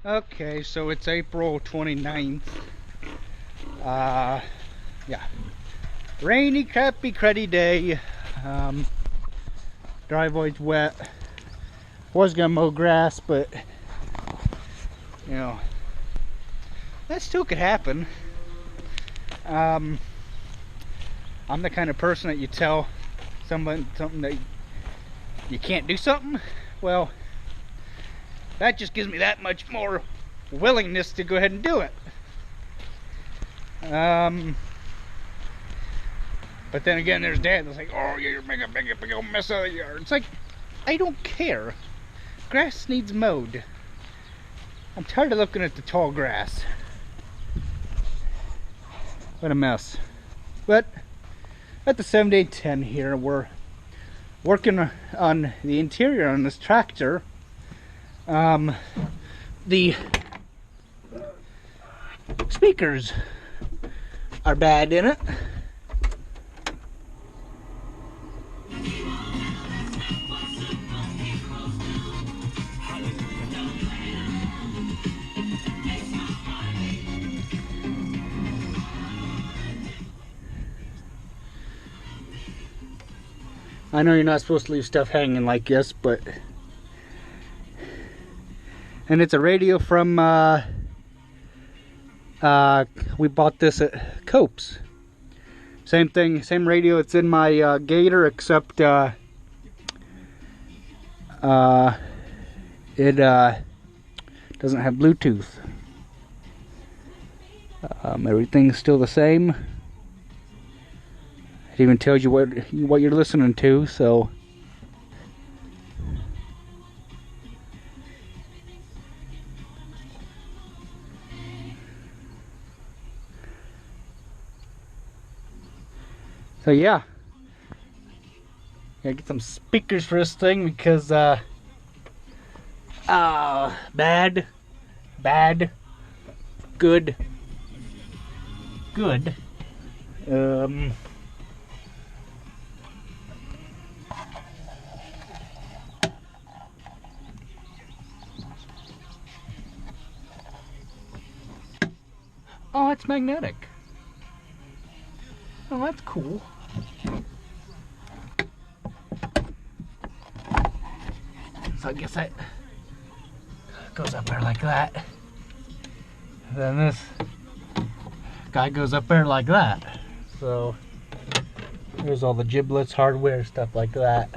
Okay, so it's April 29th. Yeah. Rainy, crappy, cruddy day. Driveway's wet. Was gonna mow grass, but you know, that still could happen. I'm the kind of person that you tell something that you can't do something. Well, that just gives me that much more willingness to go ahead and do it. But then again, there's dad that's like, oh, you're making a big old mess of the yard. It's like, I don't care. Grass needs mowed. I'm tired of looking at the tall grass. What a mess. But at the 7-day-10 here, we're working on the interior on this tractor. The speakers are bad in it. I know you're not supposed to leave stuff hanging like this, but... And it's a radio from, we bought this at Cope's. Same thing, same radio. It's in my Gator, except, it, doesn't have Bluetooth. Everything's still the same. It even tells you what you're listening to, so... So yeah, gotta get some speakers for this thing because bad, good. Oh, it's magnetic. Oh, that's cool. So I guess that goes up there like that. And then this guy goes up there like that. So there's all the giblets, hardware, stuff like that.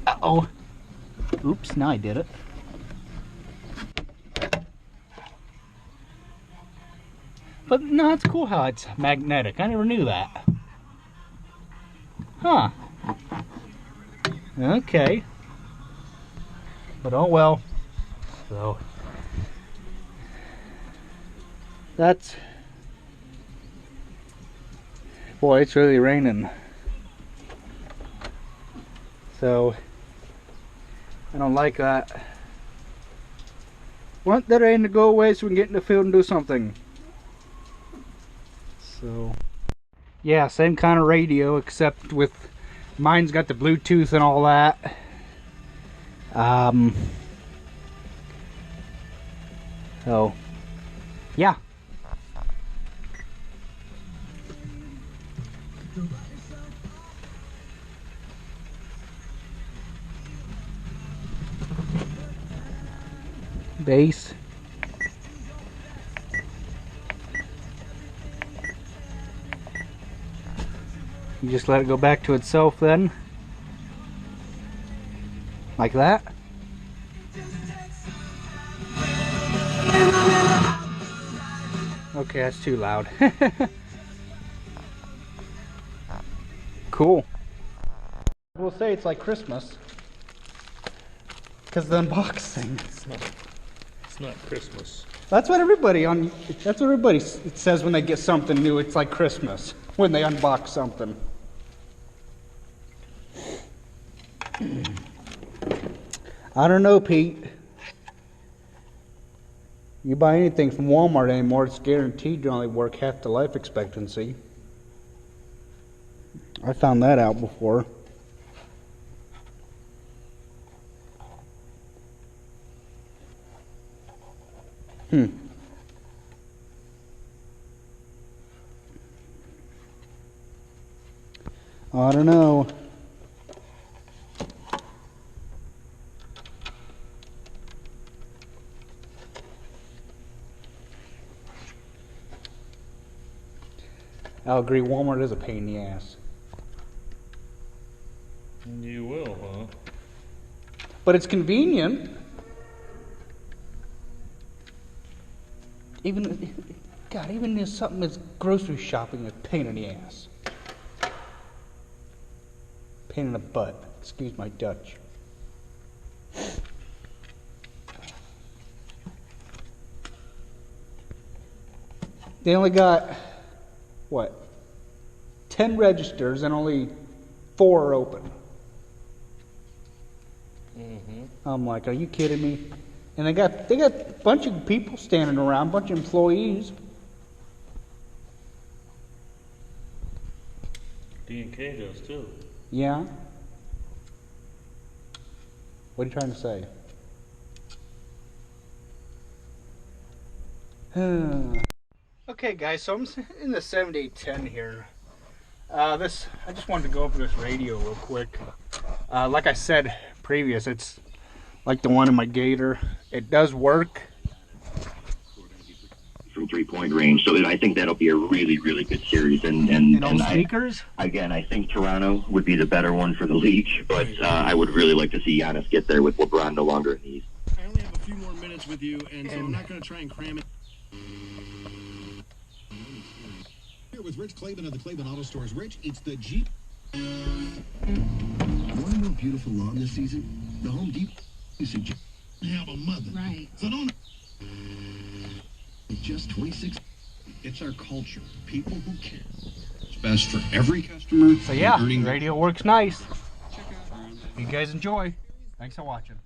Uh-oh. Oops, now I did it. But no, it's cool how it's magnetic. I never knew that. Huh. Okay. But oh well. So that's... Boy, it's really raining. So I don't like that. Want the rain to go away so we can get in the field and do something. So yeah, same kind of radio, except with mine's got the Bluetooth and all that. So yeah. Base. You just let it go back to itself then. Like that. Okay, that's too loud. Cool. We'll say it's like Christmas. Because the unboxing. It's not Christmas. That's what everybody says when they get something new. It's like Christmas when they unbox something. I don't know, Pete. You buy anything from Walmart anymore, it's guaranteed to only work half the life expectancy. I found that out before. I don't know. I'll agree, Walmart is a pain in the ass. You will, huh? But it's convenient. Even if something that's grocery shopping is a pain in the ass. Pain in the butt. Excuse my Dutch. They only got, what, 10 registers and only 4 are open. I'm like, are you kidding me? And they got a bunch of people standing around, a bunch of employees. D&K does too. Yeah. What are you trying to say? Okay, guys, so I'm in the 7810 here. I just wanted to go over this radio real quick. Like I said previous, it's like the one in my Gator. It does work. From 3-point range, so I think that'll be a really, really good series. And sneakers? Again, I think Toronto would be the better one for the league, but I would really like to see Giannis get there with LeBron no longer in the East. I only have a few more minutes with you, and so I'm not going to try and cram it. Here with Rich Claiborne of the Claiborne Auto Stores. Rich, it's the Jeep. Want a more beautiful lawn this season? The Home Depot suggest have a mother. Right. So don't. Just 26. It's our culture. People who care. It's best for every customer. So yeah, radio works nice. You guys enjoy. Thanks for watching.